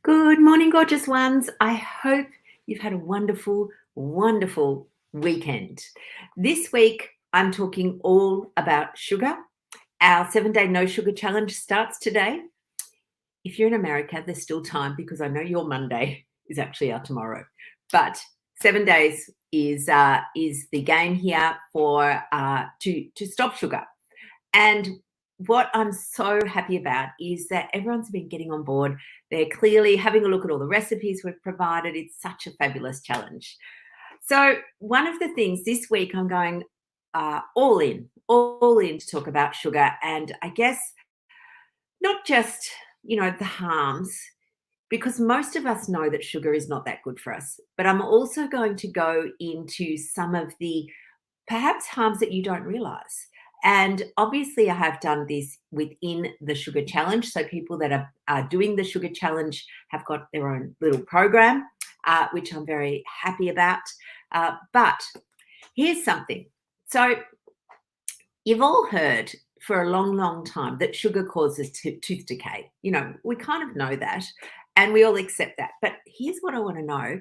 Good morning, gorgeous ones. I hope you've had a wonderful, wonderful weekend. This week, I'm talking all about sugar. Our 7-day no sugar challenge starts today. If you're in America, there's still time because I know your Monday is actually our tomorrow. But 7 days is the game here for to stop sugar. And what I'm so happy about is that everyone's been getting on board. They're clearly having a look at all the recipes we've provided. It's such a fabulous challenge. So, one of the things this week I'm going all in to talk about sugar. And I guess not just, the harms, because most of us know that sugar is not that good for us. But I'm also going to go into some of the perhaps harms that you don't realize. And obviously, I have done this within the sugar challenge. So, people that are doing the sugar challenge have got their own little program, which I'm very happy about. But here's something. So, you've all heard for a long, long time that sugar causes tooth decay. We kind of know that and we all accept that. But here's what I want to know.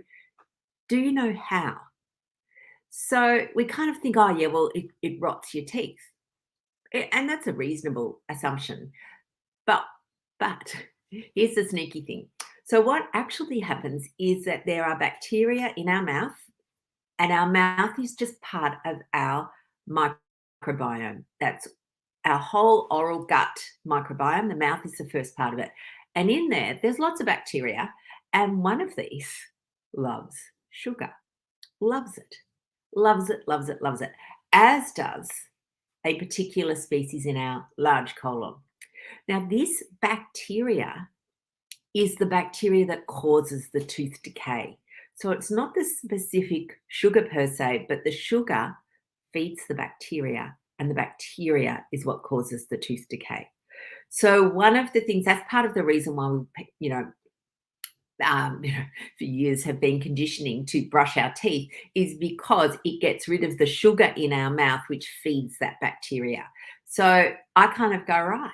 Do you know how? So we kind of think, oh, yeah, well, it rots your teeth. And that's a reasonable assumption. But but here's the sneaky thing. So what actually happens is that there are bacteria in our mouth, and our mouth is just part of our microbiome. That's our whole oral gut microbiome. The mouth is the first part of it. And in there, there's lots of bacteria, and one of these loves sugar. Loves it. Loves it, loves it, loves it. As does a particular species in our large colon. Now, this bacteria is the bacteria that causes the tooth decay. So it's not the specific sugar per se, but the sugar feeds the bacteria, and the bacteria is what causes the tooth decay. So one of the things that's part of the reason why for years have been conditioning to brush our teeth is because it gets rid of the sugar in our mouth, which feeds that bacteria. So I kind of go, right,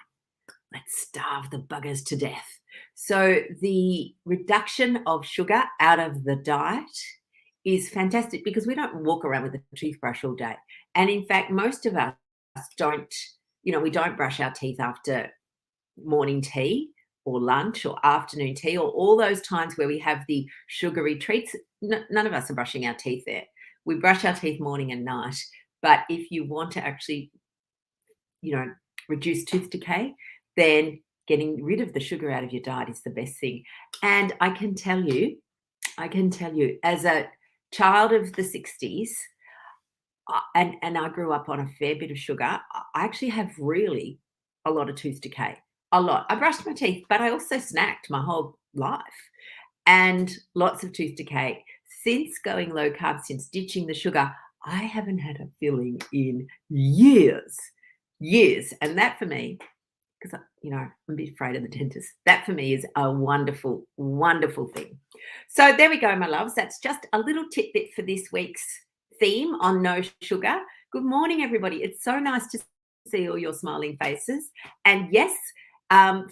let's starve the buggers to death. So the reduction of sugar out of the diet is fantastic because we don't walk around with a toothbrush all day. And in fact, most of us don't, we don't brush our teeth after morning tea or lunch or afternoon tea or all those times where we have the sugary treats. None of us are brushing our teeth there. We brush our teeth morning and night. But if you want to actually, reduce tooth decay, then getting rid of the sugar out of your diet is the best thing. And I can tell you, as a child of the 60s, and I grew up on a fair bit of sugar, I actually have really a lot of tooth decay. A lot. I brushed my teeth, but I also snacked my whole life and lots of tooth decay. Since going low carb, since ditching the sugar, I haven't had a filling in years. Years. And that for me, because I'm a bit afraid of the dentist, that for me is a wonderful, wonderful thing. So there we go, my loves. That's just a little tidbit for this week's theme on no sugar. Good morning, everybody. It's so nice to see all your smiling faces. And yes,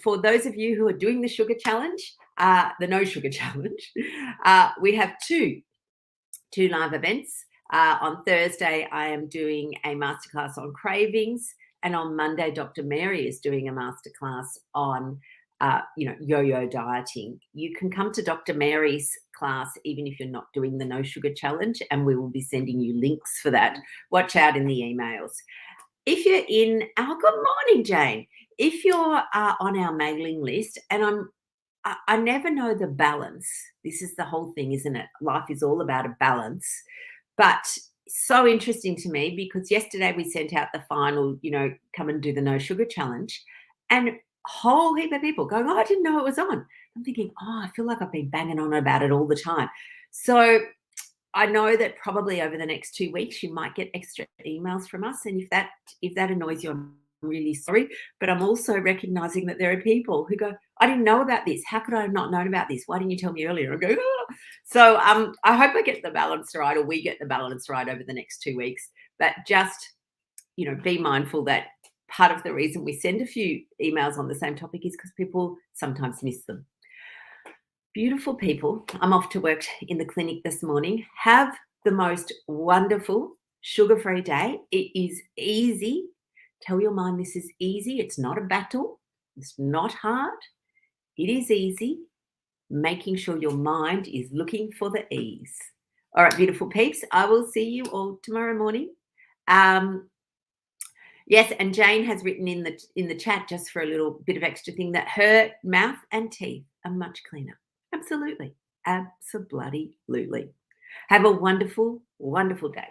for those of you who are doing the sugar challenge, the no sugar challenge, we have two live events. On Thursday, I am doing a masterclass on cravings, and on Monday, Dr. Mary is doing a masterclass on, yo-yo dieting. You can come to Dr. Mary's class even if you're not doing the no sugar challenge, and we will be sending you links for that. Watch out in the emails. If you're in good morning, Jane. If you're on our mailing list, and I never know the balance. This is the whole thing, isn't it? Life is all about a balance. But so interesting to me because yesterday we sent out the final, come and do the no sugar challenge, and a whole heap of people going, oh, I didn't know it was on. I'm thinking, oh, I feel like I've been banging on about it all the time. So I know that probably over the next 2 weeks you might get extra emails from us, and if that annoys you, I'm really sorry. But I'm also recognizing that there are people who go, I didn't know about this. How could I have not known about this? Why didn't you tell me earlier? I go, oh. So I hope I get the balance right, or we get the balance right over the next 2 weeks. But just be mindful that part of the reason we send a few emails on the same topic is because people sometimes miss them. Beautiful people, I'm off to work in the clinic this morning. Have the most wonderful sugar-free day. It is easy. Tell your mind this is easy. It's not a battle. It's not hard. It is easy. Making sure your mind is looking for the ease. All right, beautiful peeps. I will see you all tomorrow morning. Um, yes, and Jane has written in the chat, just for a little bit of extra thing, that her mouth and teeth are much cleaner. Absolutely. Abso-bloody-lutely. Have a wonderful, wonderful day.